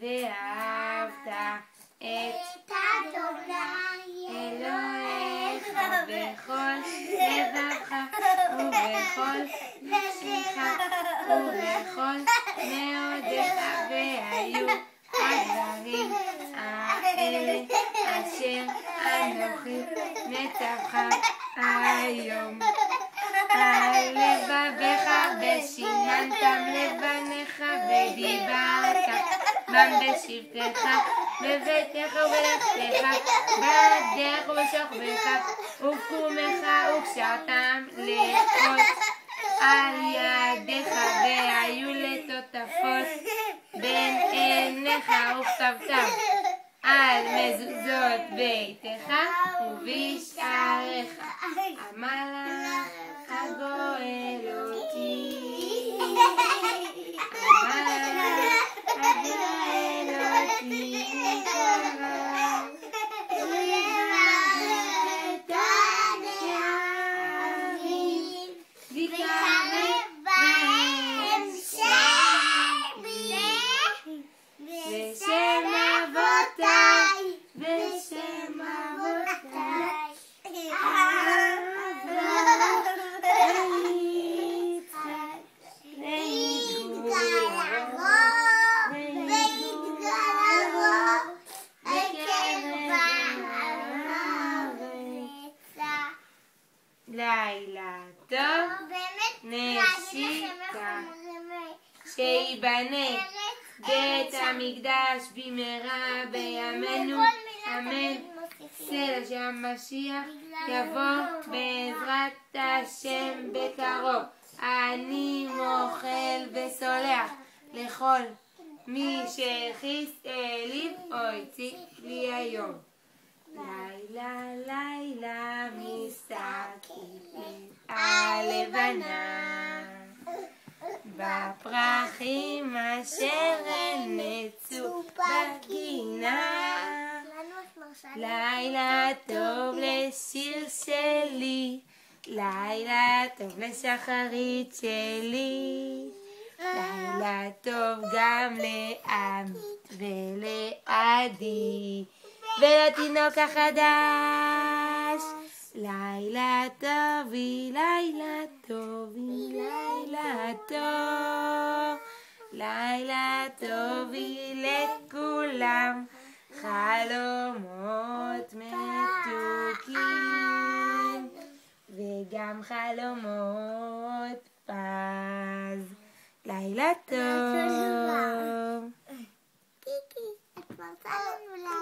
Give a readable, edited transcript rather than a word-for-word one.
ואהבת את אדוני אלוהיך בכל לבבך ובכל נפשך ובכל מאודיך, והיו הדברים האלה אשר אנוכי מצווך היום על לבבך, ושימנתם לבניך, ודיברת בם בשבתך בביתך ובלכתך, בדרך ובשוכבך ובקומך, וקשרתם לאות על ידיך, והיו לטוטפות בין עיניך, וכתבתם על מזוזות ביתך ובשעריך. המלאך הגואל אותי, המלאך הגואל אותי קרוב, ולמלך את הנערים, ויקרב בהם בשם אבותיי, בשם אבותיי, אברהם ויצחק ויתגלגלו בקרב הארץ. לילה טוב, נשיקה, שיבנה בית המקדש במהרה בימינו, אמן. סלע שהמשיח יבוא בעזרת השם בקרוב. אני מוחל וסולח לכל מי שהכעיס אליו או הציק לי היום. לילה לילה מסתכלים הלבנה בפרחים אשר נצאו בגינה. לילה טוב לשיר שלי, לילה טוב לשחרית שלי, לילה טוב גם לעמית ולעדי ולתינוק החדש. לילה טובי, לילה טובי, לילה טוב, לילה טובי לכולם, חלומות מתוקים וגם חלומות פז. לילה טוב.